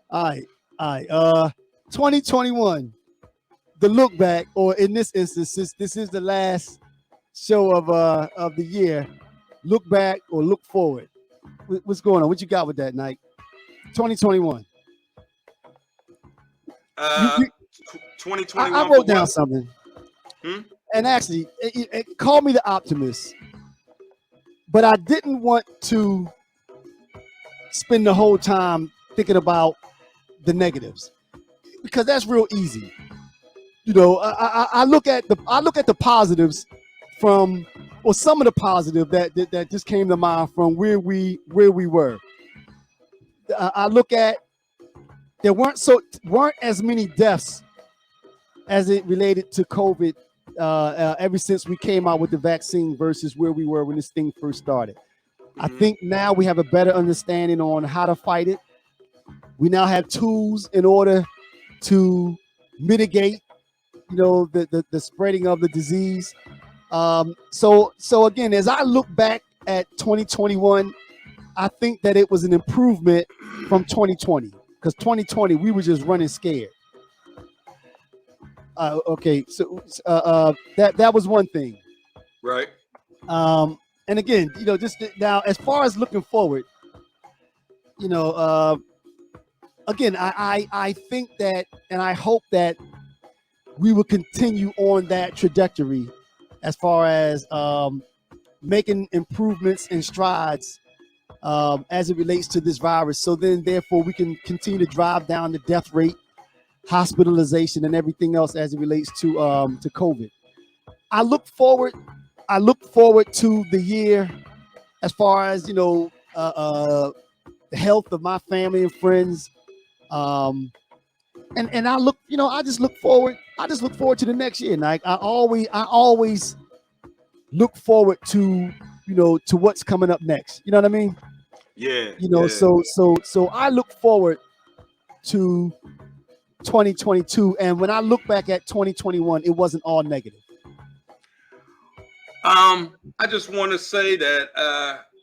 All right, all right. 2021, the look back, or in this instance, since this is the last show of the year, look back or look forward. What's going on? What you got with that, Nike? 2021. You, Uh, you, I 2021 for wrote down what? something, Hmm? and actually, call me the optimist, but I didn't want to spend the whole time thinking about the negatives because that's real easy. I look at the positives from, or some of the positive that just came to mind from where we were. I look at there weren't as many deaths as it related to COVID ever since we came out with the vaccine versus where we were when this thing first started. I Hmm. think now we have a better understanding on how to fight it. We now have tools in order to mitigate, the spreading of the disease. So again, as I look back at 2021, I think that it was an improvement from 2020 because 2020 we were just running scared. Okay, so that was one thing. Right. And again, just now as far as looking forward, you know, uh, again, I think that, and I hope that we will continue on that trajectory as far as making improvements and strides as it relates to this virus. So then, therefore, we can continue to drive down the death rate, hospitalization, and everything else as it relates to COVID. I look forward. I look forward to the year as far as the health of my family and friends. Um, and I just look forward. I just look forward to the next year. Like I always look forward to what's coming up next. You know what I mean? Yeah. You know, Yeah. so I look forward to 2022, and when I look back at 2021, it wasn't all negative. I just want to say that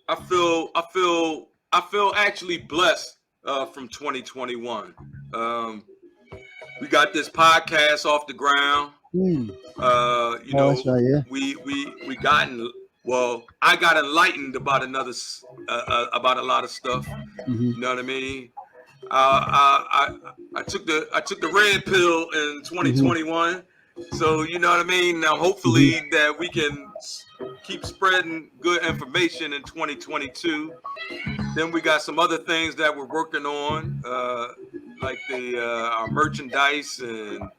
I feel actually blessed from 2021. Um, we got this podcast off the ground. Mm. Uh, you Oh, that's know, right. Yeah. we gotten well. I got enlightened about about a lot of stuff. Hmm. You know what I mean? I took the red pill in Hmm. 2021. So you know what I mean. Now, hopefully, Hmm. that we can keep spreading good information in 2022. Then we got some other things that we're working on, like the our merchandise, and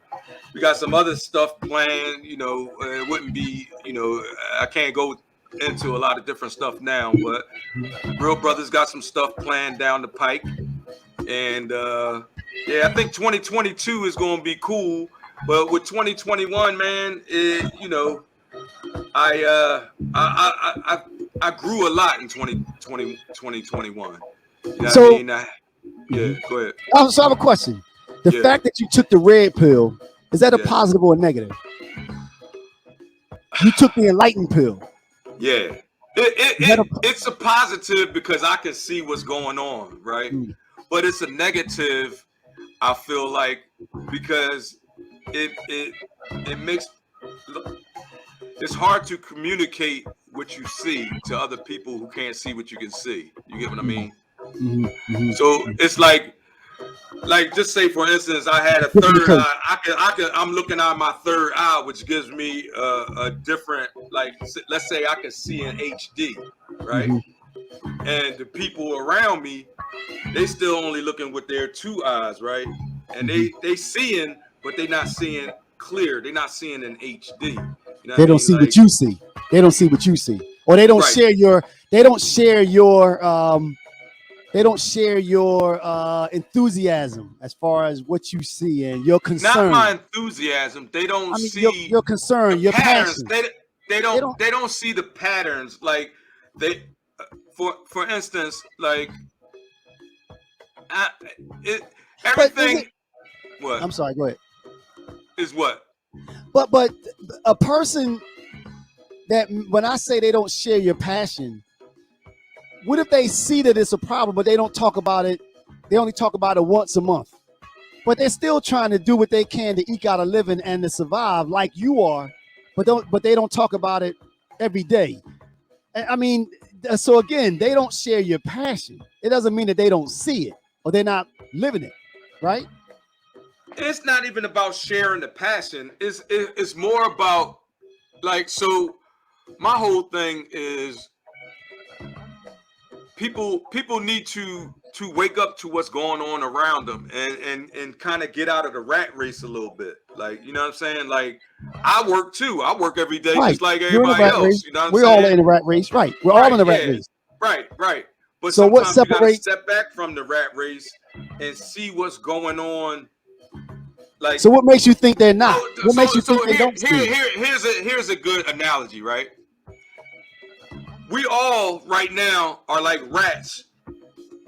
we got some other stuff planned. It wouldn't be, I can't go into a lot of different stuff now, but Real Brothers got some stuff planned down the pike, and yeah, I think 2022 is going to be cool. But with 2021, man, I uh, I grew a lot in 2021. You know what I So, mean? Yeah, mhm. go ahead. So I have a question. The Yeah, fact that you took the red pill, is that a yeah, positive or a negative? You took the enlightened pill. yeah. Is that a It's a positive because I can see what's going on, right? mm, But it's a negative. I feel like because it makes it's hard to communicate what you see to other people who can't see what you can see. You get what I mm, mean? mhm, mhm. So it's like just say for instance, I had a Flipping the third curse. eye. I'm looking at my third eye, which gives me a different let's say I can see in HD, right? Mhm. And the people around me, they still only looking with their two eyes, right? And Mhm. they seeing, but they not seeing clear. They not seeing in HD. You know what I They don't mean? see what Like you see. They don't see what you see, or they don't right. share your. They don't share your. They don't share your enthusiasm as far as what you see and your Not my concern. enthusiasm. They don't I mean, your see your the concern, your patterns. passion. They They don't don't. they don't see the patterns. Like they for instance, like I, it But is it? everything. What I'm sorry. Go ahead. is what? But a person that when I say they don't share your passion, what if they see that it's a problem, but they don't talk about it They only talk about it once a month. But they're still trying to do what they can to eke out a living and to survive like you are, but they don't talk about it every day. I mean, so again, they don't share your passion. It doesn't mean that they don't see it or they're not living it, right? It's not even about sharing the passion. It's more about, like, so my whole thing is people need to wake up to what's going on around them and kind of get out of the rat race a little bit. Like, you know what I'm saying? Like, I work too. I work every day, Right. just like You're in the everybody rat else. race. You know what I'm We're saying? all in the rat race, right? We're all in the rat race. Right. But so what sometimes you gotta separates? step back from the rat race and see what's going on. Like, So what makes you think they're not? What makes you think they don't see it? Here's a good analogy, right? We all right now are like rats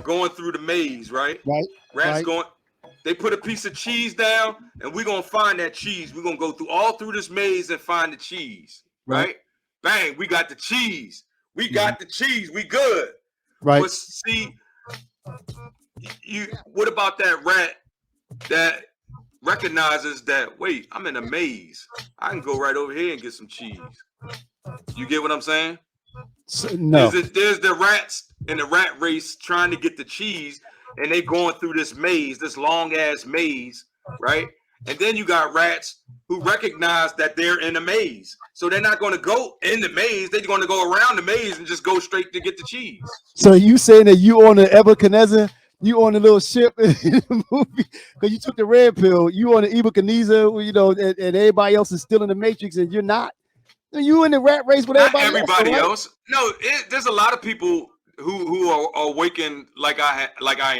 going through the maze, right? Right. Rats going. They put a piece of cheese down, and we're gonna find that cheese. We're gonna go through this maze and find the cheese, right? Bang, we got the cheese. We got the cheese. We good. Right. But see, what about that rat that recognizes that, wait, I'm in a maze. I can go right over here and get some cheese. You get what I'm saying? So, no. There's the rats in the rat race trying to get the cheese, and they going through this maze, this long ass maze, right? And then you got rats who recognize that they're in a maze, so they're not going to go in the maze. They're going to go around the maze and just go straight to get the cheese. So you saying that you on the Nebuchadnezzar, you on the little ship in the movie because you took the red pill, you on the Nebuchadnezzar, you know, and everybody else is still in the Matrix, and you're not. You in the rat race with everybody else. No, there's a lot of people who are awakened like I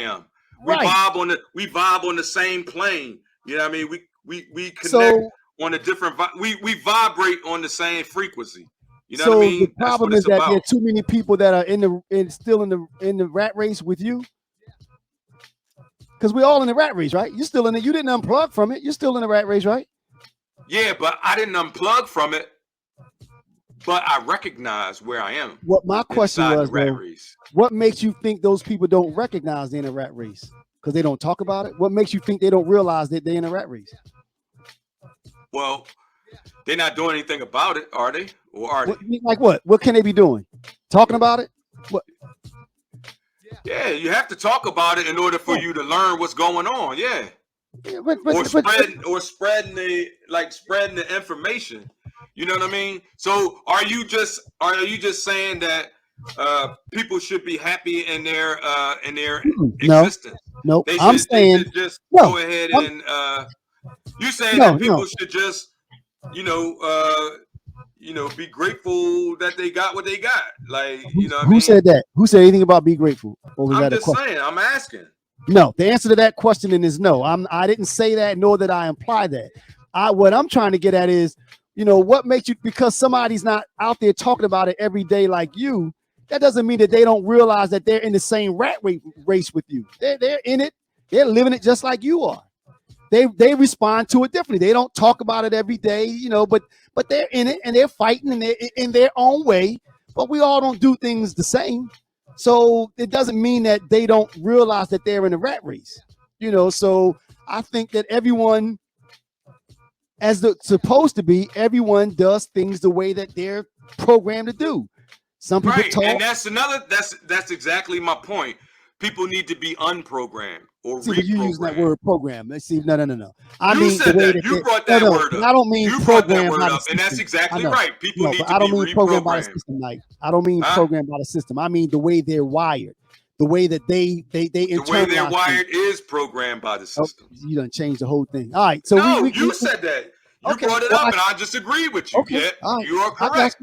am. We vibe on the same plane. You know what I mean? We connect on a different. We vibrate on the same frequency. You know what I mean? The problem is that there are too many people that are still in the rat race with you. Because we're all in the rat race, right? You're still in it. You didn't unplug from it. You're still in the rat race, right? Yeah, but I didn't unplug from it. But I recognize where I am. What my question was, though, what makes you think those people don't recognize they're in a rat race? Because they don't talk about it? What makes you think they don't realize that they're in a rat race? Well, they're not doing anything about it, are they? Or are they? Like what? What can they be doing? Talking about it? What? Yeah, you have to talk about it in order for you to learn what's going on. Yeah. Or spreading the information. You know what I mean? So are you just saying that people should be happy in their existence? No. I'm saying just go ahead and you saying that people should just be grateful that they got what they got. Like, you know what I mean? Who said that? Who said anything about be grateful? I'm just saying, I'm asking. No, the answer to that question is no. I didn't say that, nor did I imply that. What I'm trying to get at is, what makes you, because somebody's not out there talking about it every day like you, that doesn't mean that they don't realize that they're in the same rat race with you. They're in it. They're living it just like you are. They respond to it differently. They don't talk about it every day, but they're in it and they're fighting and they're in their own way. But we all don't do things the same. So it doesn't mean that they don't realize that they're in a rat race. So I think that everyone, as it's supposed to be, everyone does things the way that they're programmed to do. Some people talk, and that's exactly my point. People need to be unprogrammed or reprogrammed. You use that word program. Let's see, no. You said that. You brought that word up. I don't mean program by the system. And that's exactly right. People need to be I don't mean programmed by the system, Mike. I don't mean programmed by the system. I mean the way they're wired, the way that they internalize. The way they're wired is programmed by the system. You done changed the whole thing. All right. So you said that. You brought it up, and I just agreed with you. Okay. Yeah, right. you are correct.